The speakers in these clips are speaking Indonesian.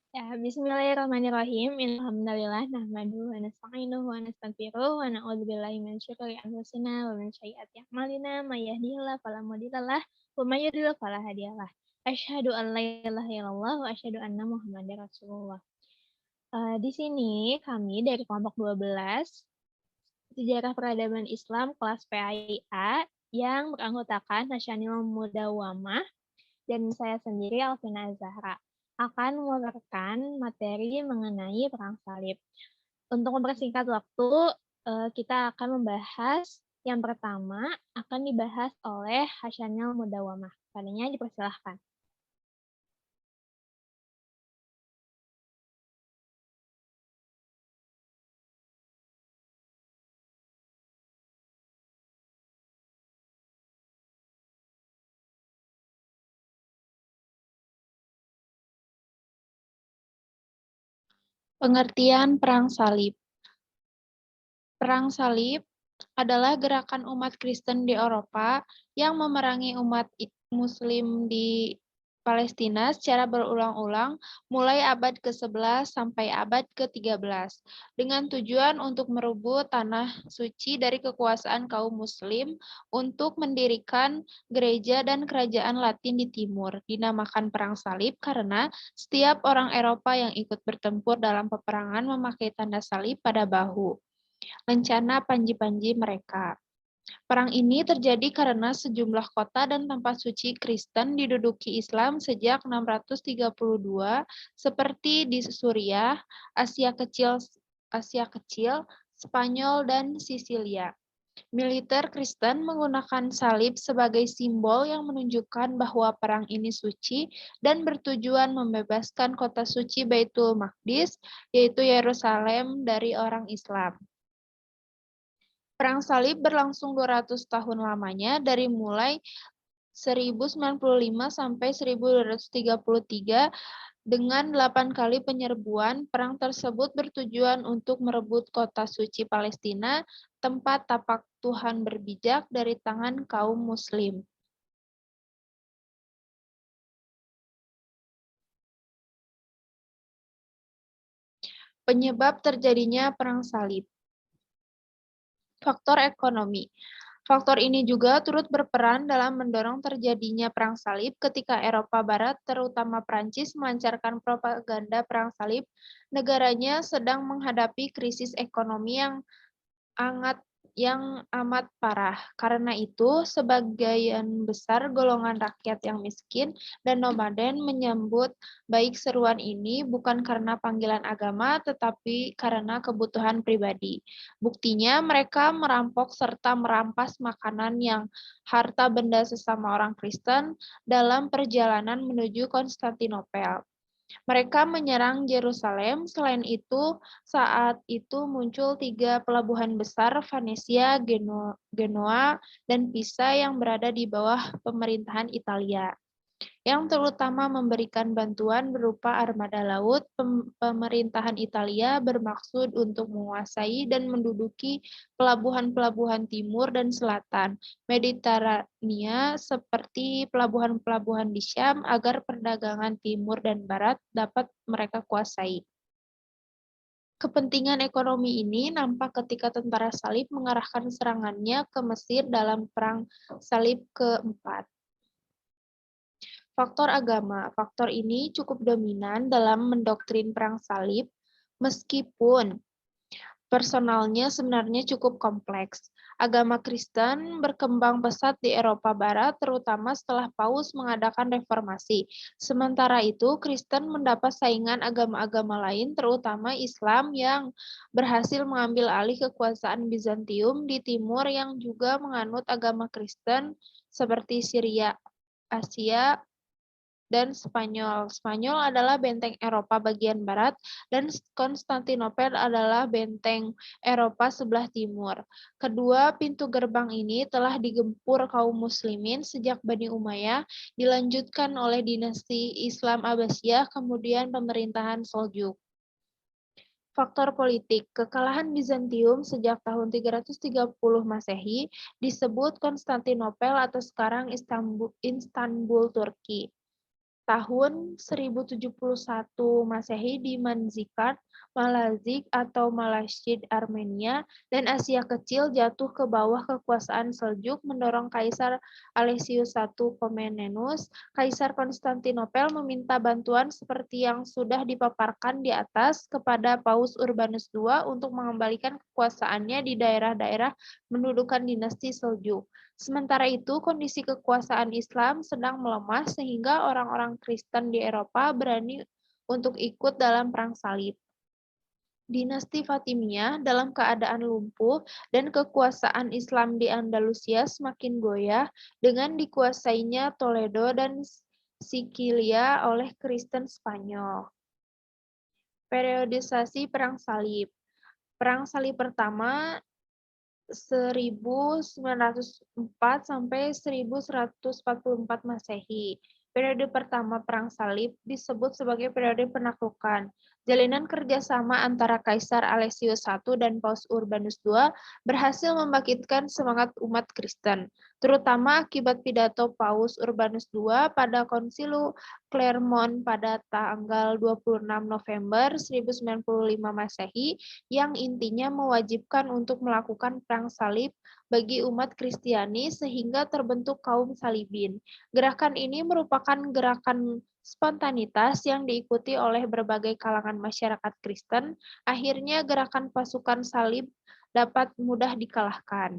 Ya, bismillahirrahmanirrahim. Alhamdulillah nahmaduhu wa nasta'inuhu wa nastaghfiruh wa na'udzubillahi min syururi anfusina wa min sayyiati a'malina may yahdihillahu fala mudhillalah wa may yudhlil fala hadiyalah. Asyhadu an la ilaha illallah wa asyhadu anna Muhammadar Rasulullah. Di sini kami dari kelompok 12 Sejarah Peradaban Islam kelas PAIA yang beranggotakan Nasional Mudawamah dan saya sendiri Alvina Zahra akan memaparkan materi mengenai perang salib. Untuk mempersingkat waktu, kita akan membahas yang pertama akan dibahas oleh Hasanil Mudawamah. Padanya dipersilahkan. Pengertian Perang Salib. Perang Salib adalah gerakan umat Kristen di Eropa yang memerangi umat Muslim di Palestina secara berulang-ulang mulai abad ke-11 sampai abad ke-13 dengan tujuan untuk merebut tanah suci dari kekuasaan kaum Muslim untuk mendirikan gereja dan kerajaan Latin di timur. Dinamakan Perang Salib karena setiap orang Eropa yang ikut bertempur dalam peperangan memakai tanda salib pada bahu. Rencana panji-panji mereka. Perang ini terjadi karena sejumlah kota dan tempat suci Kristen diduduki Islam sejak 632, seperti di Suriah, Asia Kecil, Spanyol, dan Sisilia. Militer Kristen menggunakan salib sebagai simbol yang menunjukkan bahwa perang ini suci dan bertujuan membebaskan kota suci Baitul Maqdis, yaitu Yerusalem, dari orang Islam. Perang Salib berlangsung 200 tahun lamanya dari mulai 1095 sampai 1233 dengan 8 kali penyerbuan. Perang tersebut bertujuan untuk merebut kota suci Palestina, tempat tapak Tuhan berbijak dari tangan kaum Muslim. Penyebab terjadinya Perang Salib. Faktor ekonomi. Faktor ini juga turut berperan dalam mendorong terjadinya Perang Salib ketika Eropa Barat, terutama Prancis, melancarkan propaganda Perang Salib. Negaranya sedang menghadapi krisis ekonomi yang amat parah. Karena itu, sebagian besar golongan rakyat yang miskin dan nomaden menyambut baik seruan ini bukan karena panggilan agama, tetapi karena kebutuhan pribadi. Buktinya, mereka merampok serta merampas makanan yang harta benda sesama orang Kristen dalam perjalanan menuju Konstantinopel. Mereka menyerang Yerusalem. Selain itu, saat itu muncul 3 pelabuhan besar, Venesia, Genoa, dan Pisa yang berada di bawah pemerintahan Italia, yang terutama memberikan bantuan berupa armada laut. Pemerintahan Italia bermaksud untuk menguasai dan menduduki pelabuhan-pelabuhan timur dan selatan Mediterania seperti pelabuhan-pelabuhan di Syam agar perdagangan timur dan barat dapat mereka kuasai. Kepentingan ekonomi ini nampak ketika tentara salib mengarahkan serangannya ke Mesir dalam Perang Salib keempat. Faktor agama. Faktor ini cukup dominan dalam mendoktrin Perang Salib, meskipun personalnya sebenarnya cukup kompleks. Agama Kristen berkembang pesat di Eropa Barat, terutama setelah Paus mengadakan reformasi. Sementara itu, Kristen mendapat saingan agama-agama lain, terutama Islam yang berhasil mengambil alih kekuasaan Bizantium di timur yang juga menganut agama Kristen, seperti Syria, Asia, dan Spanyol. Spanyol adalah benteng Eropa bagian barat, dan Konstantinopel adalah benteng Eropa sebelah timur. Kedua pintu gerbang ini telah digempur kaum muslimin sejak Bani Umayyah, dilanjutkan oleh dinasti Islam Abbasiyah, kemudian pemerintahan Seljuk. Faktor politik. Kekalahan Bizantium sejak tahun 330 Masehi disebut Konstantinopel atau sekarang Istanbul, Turki. Tahun 1071 Masehi di Manzikert, Malazgirt atau Malazgirt Armenia, dan Asia Kecil jatuh ke bawah kekuasaan Seljuk mendorong Kaisar Alexius I Komnenos. Kaisar Konstantinopel meminta bantuan seperti yang sudah dipaparkan di atas kepada Paus Urbanus II untuk mengembalikan kekuasaannya di daerah-daerah mendudukan dinasti Seljuk. Sementara itu, kondisi kekuasaan Islam sedang melemah sehingga orang-orang Kristen di Eropa berani untuk ikut dalam perang salib. Dinasti Fatimiyah dalam keadaan lumpuh dan kekuasaan Islam di Andalusia semakin goyah dengan dikuasainya Toledo dan Sicilia oleh Kristen Spanyol. Periodisasi Perang Salib. Perang Salib pertama 1904 sampai 1144 Masehi. Periode pertama Perang Salib disebut sebagai periode penaklukan. Jalinan kerjasama antara Kaisar Alexius I dan Paus Urbanus II berhasil membangkitkan semangat umat Kristen, terutama akibat pidato Paus Urbanus II pada Konsilu Clermont pada tanggal 26 November 1095 Masehi yang intinya mewajibkan untuk melakukan perang salib bagi umat Kristiani sehingga terbentuk kaum salibin. Gerakan ini merupakan gerakan spontanitas yang diikuti oleh berbagai kalangan masyarakat Kristen. Akhirnya gerakan pasukan salib dapat mudah dikalahkan.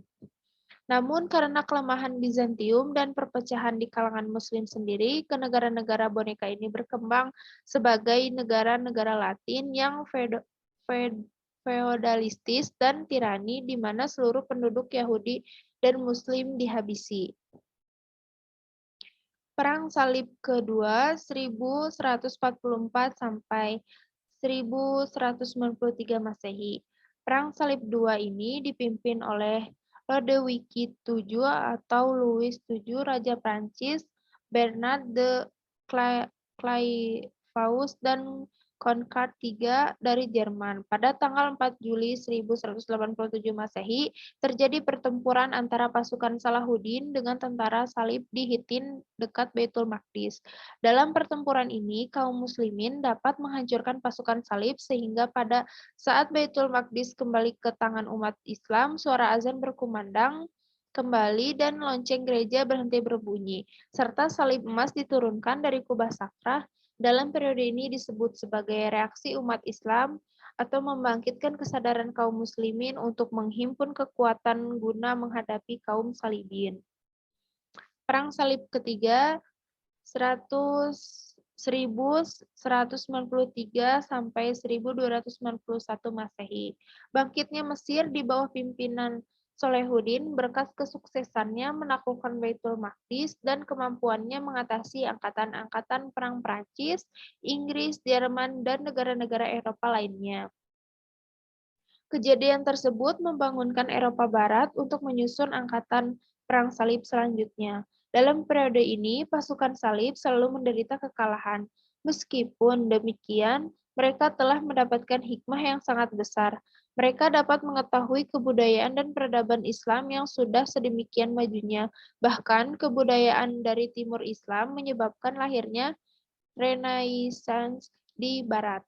Namun karena kelemahan Bizantium dan perpecahan di kalangan Muslim sendiri, ke negara-negara boneka ini berkembang sebagai negara-negara Latin yang feodalistis dan tirani di mana seluruh penduduk Yahudi dan Muslim dihabisi. Perang Salib Kedua 1144 sampai 1193 Masehi. Perang Salib II ini dipimpin oleh Lodewijk VII atau Louis VII, Raja Prancis, Bernard de Clairvaux, dan Konrad III dari Jerman. Pada tanggal 4 Juli 1187 Masehi, terjadi pertempuran antara pasukan Salahuddin dengan tentara salib di Hittin dekat Baitul Maqdis. Dalam pertempuran ini, kaum muslimin dapat menghancurkan pasukan salib sehingga pada saat Baitul Maqdis kembali ke tangan umat Islam, suara azan berkumandang kembali dan lonceng gereja berhenti berbunyi, serta salib emas diturunkan dari kubah sakrah. Dalam periode ini disebut sebagai reaksi umat Islam atau membangkitkan kesadaran kaum muslimin untuk menghimpun kekuatan guna menghadapi kaum salibin. Perang Salib Ketiga 1193 sampai 1291 Masehi. Bangkitnya Mesir di bawah pimpinan Salahuddin berkat kesuksesannya menaklukkan Baitul Maqdis dan kemampuannya mengatasi angkatan-angkatan perang Prancis, Inggris, Jerman, dan negara-negara Eropa lainnya. Kejadian tersebut membangunkan Eropa Barat untuk menyusun angkatan perang salib selanjutnya. Dalam periode ini, pasukan salib selalu menderita kekalahan. Meskipun demikian, mereka telah mendapatkan hikmah yang sangat besar. Mereka dapat mengetahui kebudayaan dan peradaban Islam yang sudah sedemikian majunya. Bahkan kebudayaan dari Timur Islam menyebabkan lahirnya Renaissance di Barat.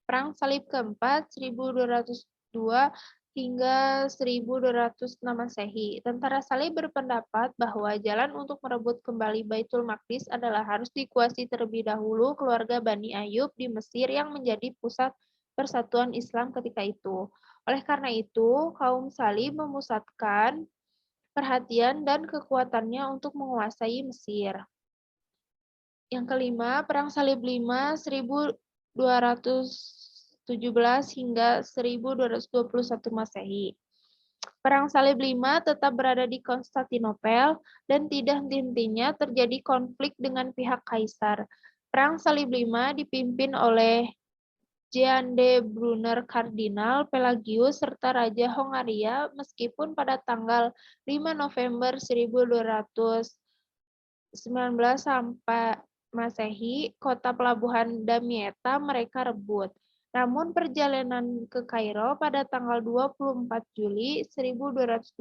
Perang Salib keempat 1202 hingga 1206 Masehi. Tentara Salib berpendapat bahwa jalan untuk merebut kembali Baitul Maqdis adalah harus dikuasai terlebih dahulu keluarga Bani Ayyub di Mesir yang menjadi pusat persatuan Islam ketika itu. Oleh karena itu, kaum Salib memusatkan perhatian dan kekuatannya untuk menguasai Mesir. Yang kelima, Perang Salib 5, 1217 hingga 1221 Masehi. Perang Salib 5 tetap berada di Konstantinopel dan tidak henti-hentinya terjadi konflik dengan pihak Kaisar. Perang Salib 5 dipimpin oleh Jean de Brunner Kardinal Pelagius serta Raja Hongaria meskipun pada tanggal 5 November 1219 sampai Masehi, kota pelabuhan Damietta mereka rebut. Namun perjalanan ke Kairo pada tanggal 24 Juli 1221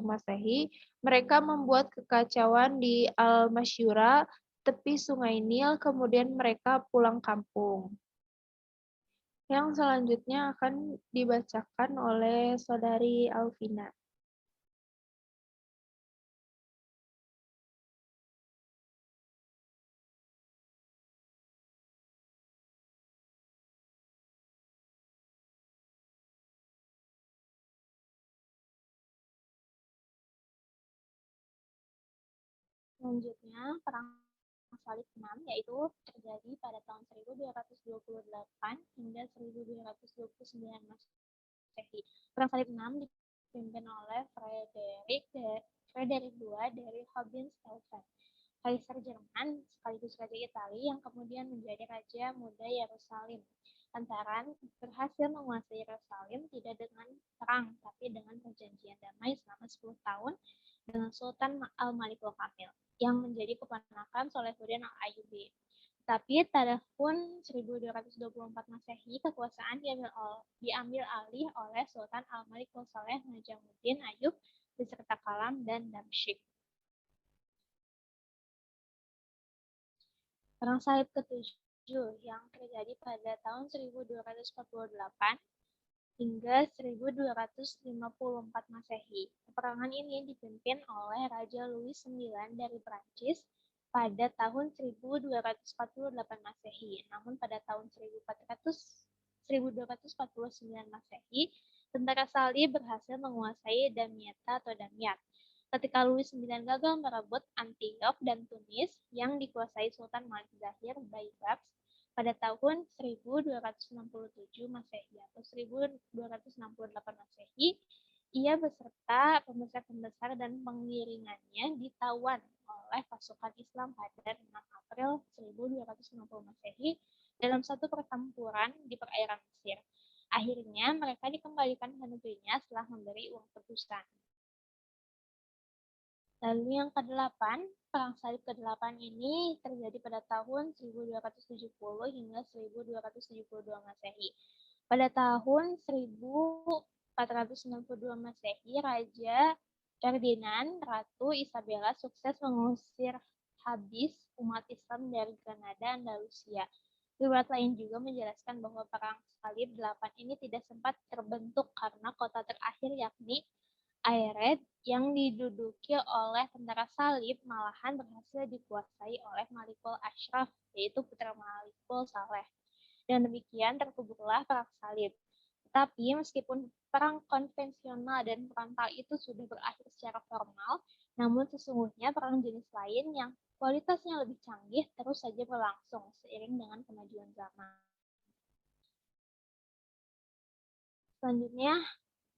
Masehi, mereka membuat kekacauan di Al-Masyura tepi Sungai Nil, kemudian mereka pulang kampung. Yang selanjutnya akan dibacakan oleh Saudari Alvina. Selanjutnya, Perang Salib 6, yaitu terjadi pada tahun 1228 hingga 1229 Masehi. Perang Salib 6 dipimpin oleh Frederick II dari Hohenstaufen, Kaisar Jerman sekaligus Raja Italia yang kemudian menjadi Raja Muda Yerusalem. Lantaran berhasil menguasai Yerusalem tidak dengan perang, tapi dengan perjanjian damai selama 10 tahun dengan Sultan Al-Malikul Kamil yang menjadi keponakan Salahuddin Al-Ayyubi. Tapi tahun 1224 Masehi, kekuasaan diambil alih oleh Sultan Al-Malik Saleh Najamuddin Ayyub beserta Kalam dan Damsyik. Perang Salib ke-7 yang terjadi pada tahun 1248 hingga 1254 Masehi. Peperangan ini dipimpin oleh Raja Louis IX dari Prancis pada tahun 1248 Masehi. Namun pada tahun 1249 Masehi, tentara Salib berhasil menguasai Damietta atau Damiat. Ketika Louis IX gagal merebut Antioch dan Tunis yang dikuasai Sultan Malik Zahir Baibars pada tahun 1267 Masehi atau 1268 Masehi, ia beserta pembesar-pembesar dan pengiringannya ditawan oleh pasukan Islam pada 6 April 1260 Masehi dalam satu pertempuran di perairan Mesir. Akhirnya mereka dikembalikan ke negerinya setelah memberi uang tebusan. Lalu yang ke-8, Perang Salib ke-8 ini terjadi pada tahun 1270 hingga 1272 Masehi. Pada tahun 1492 Masehi, Raja Ferdinand Ratu Isabella sukses mengusir habis umat Islam dari Granada, Andalusia. Riwayat lain juga menjelaskan bahwa Perang Salib 8 ini tidak sempat terbentuk karena kota terakhir yakni Aired yang diduduki oleh tentara Salib malahan berhasil dikuasai oleh Malikul Ashraf, yaitu putra Malikul Saleh. Dan demikian terkuburlah Perang Salib. Tetapi meskipun perang konvensional dan frontal itu sudah berakhir secara formal, namun sesungguhnya perang jenis lain yang kualitasnya lebih canggih terus saja berlangsung seiring dengan kemajuan zaman. Selanjutnya,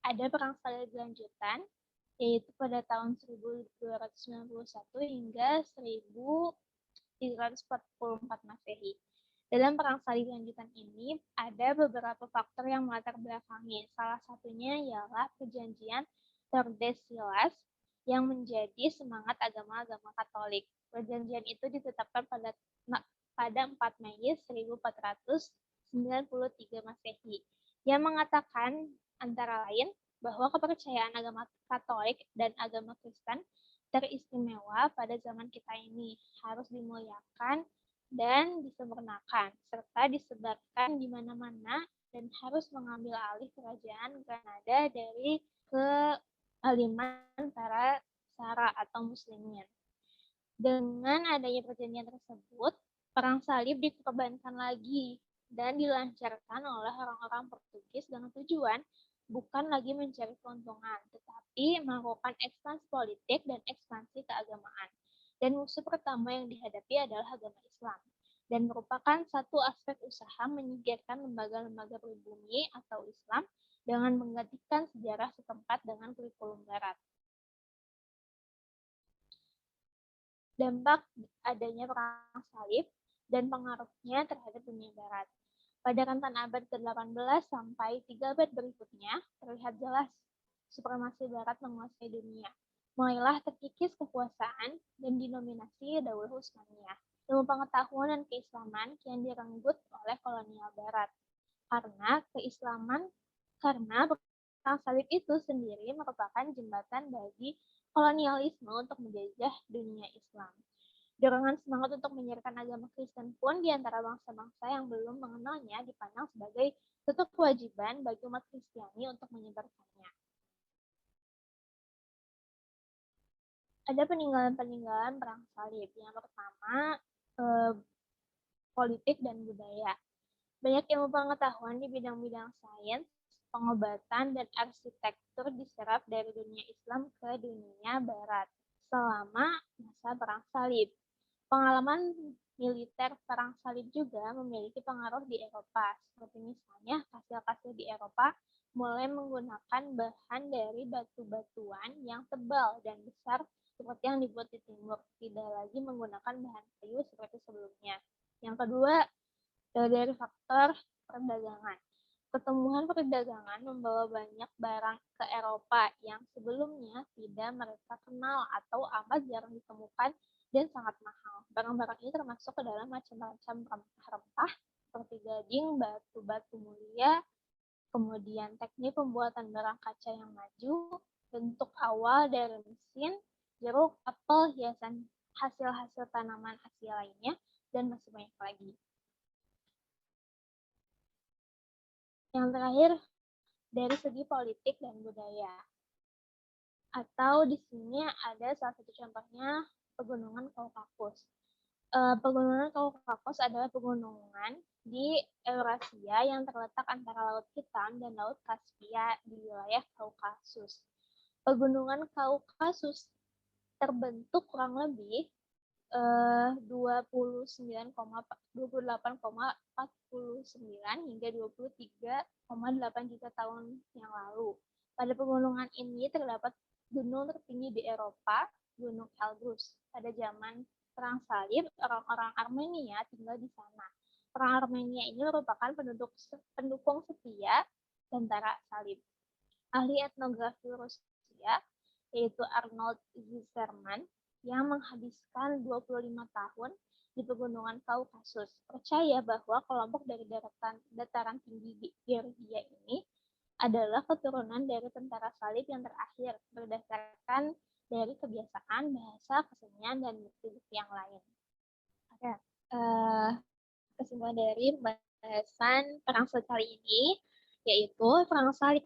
ada Perang Salib lanjutan, yaitu pada tahun 1291 hingga 1344 Masehi. Dalam Perang Salib lanjutan ini, ada beberapa faktor yang melatar belakangi. Salah satunya ialah perjanjian Tordesillas yang menjadi semangat agama-agama Katolik. Perjanjian itu ditetapkan pada 4 Mei 1493 Masehi. Yang mengatakan antara lain bahwa kepercayaan agama Katolik dan agama Kristen teristimewa pada zaman kita ini, harus dimuliakan dan disempurnakan, serta disebarkan di mana-mana dan harus mengambil alih kerajaan Granada dari kealiman para Sara atau Muslimin. Dengan adanya perjanjian tersebut, Perang Salib dikorbankan lagi dan dilancarkan oleh orang-orang Portugis dengan tujuan bukan lagi mencari keuntungan, tetapi melakukan ekspansi politik dan ekspansi keagamaan. Dan musuh pertama yang dihadapi adalah agama Islam, dan merupakan satu aspek usaha menyingkirkan lembaga-lembaga pribumi atau Islam dengan menggantikan sejarah setempat dengan kurikulum Barat. Dampak adanya Perang Salib dan pengaruhnya terhadap dunia Barat. Pada rentan abad ke-18 sampai 3 abad berikutnya, terlihat jelas supremasi Barat menguasai dunia. Mulailah terkikis kekuasaan dan dinominasi Daulah Utsmaniyah. Ilmu pengetahuan dan keislaman kian direnggut oleh kolonial Barat. Karena Perang Salib itu sendiri merupakan jembatan bagi kolonialisme untuk menjajah dunia Islam. Dorongan semangat untuk menyiarkan agama Kristen pun di antara bangsa-bangsa yang belum mengenalnya dipandang sebagai suatu kewajiban bagi umat Kristiani untuk menyebarkannya. Ada peninggalan-peninggalan perang salib. Yang pertama, eh, politik dan budaya. Banyak ilmu pengetahuan di bidang-bidang sains, pengobatan, dan arsitektur diserap dari dunia Islam ke dunia Barat selama masa Perang Salib. Pengalaman militer Perang Salib juga memiliki pengaruh di Eropa, seperti misalnya kastil-kastil di Eropa mulai menggunakan bahan dari batu-batuan yang tebal dan besar seperti yang dibuat di timur, tidak lagi menggunakan bahan kayu seperti sebelumnya. Yang kedua, dari faktor perdagangan. Pertumbuhan perdagangan membawa banyak barang ke Eropa yang sebelumnya tidak mereka kenal atau amat jarang ditemukan dan sangat mahal. Barang-barang ini termasuk ke dalam macam-macam rempah-rempah seperti daging, batu-batu mulia, kemudian teknik pembuatan barang kaca yang maju, bentuk awal dari mesin, jeruk, apel, hiasan hasil-hasil tanaman Asia lainnya, dan masih banyak lagi. Yang terakhir, dari segi politik dan budaya. Atau di sini ada salah satu contohnya pegunungan Kaukasus. Pegunungan Kaukasus adalah pegunungan di Eurasia yang terletak antara Laut Hitam dan Laut Kaspia di wilayah Kaukasus. Pegunungan Kaukasus terbentuk kurang lebih 28,49 hingga 23,8 juta tahun yang lalu. Pada pegunungan ini terdapat gunung tertinggi di Eropa, Gunung Elbrus. Pada zaman Perang Salib, orang-orang Armenia tinggal di sana. Orang Armenia ini merupakan pendukung setia tentara Salib. Ahli etnografi Rusia, yaitu Arnold Zimmermann, yang menghabiskan 25 tahun di pegunungan Kaukasus, percaya bahwa kelompok dari dataran tinggi Georgia ini adalah keturunan dari tentara Salib yang terakhir, berdasarkan dari kebiasaan, bahasa, kesenian, dan bukti-bukti yang lain. Oke, kesimpulan dari pembahasan Perang Salib kali ini, yaitu Perang Salib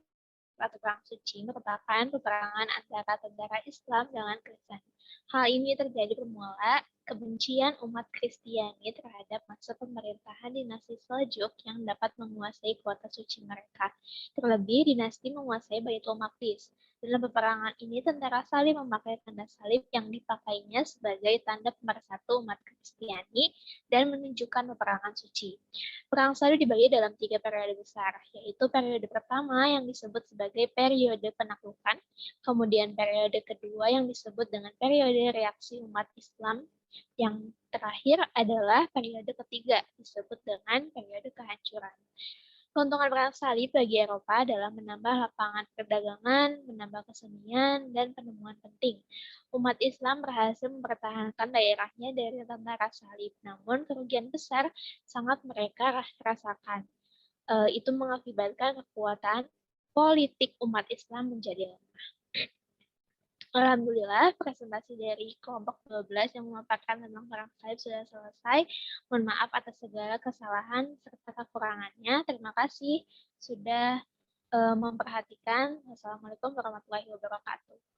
atau Perang Suci merupakan peperangan antara tentara Islam dengan Kristen. Hal ini terjadi bermula kebencian umat Kristiani terhadap masa pemerintahan dinasti Seljuk yang dapat menguasai kota suci mereka. Terlebih, dinasti menguasai Baitul Maqdis. Dalam peperangan ini, tentara Salib memakai tanda salib yang dipakainya sebagai tanda pemersatu umat Kristiani dan menunjukkan peperangan suci. Perang Salib dibagi dalam 3 periode besar, yaitu periode pertama yang disebut sebagai periode penaklukan, kemudian periode kedua yang disebut dengan periode reaksi umat Islam, yang terakhir adalah periode ketiga disebut dengan periode kehancuran. Keuntungan Perang Salib bagi Eropa adalah menambah lapangan perdagangan, menambah kesenian, dan penemuan penting. Umat Islam berhasil mempertahankan daerahnya dari tentara Salib, namun kerugian besar sangat mereka rasakan. Itu mengakibatkan kekuatan politik umat Islam menjadi lemah. Alhamdulillah, presentasi dari kelompok 12 yang memaparkan tentang Perang Salib sudah selesai. Mohon maaf atas segala kesalahan serta kekurangannya. Terima kasih sudah memperhatikan. Wassalamualaikum warahmatullahi wabarakatuh.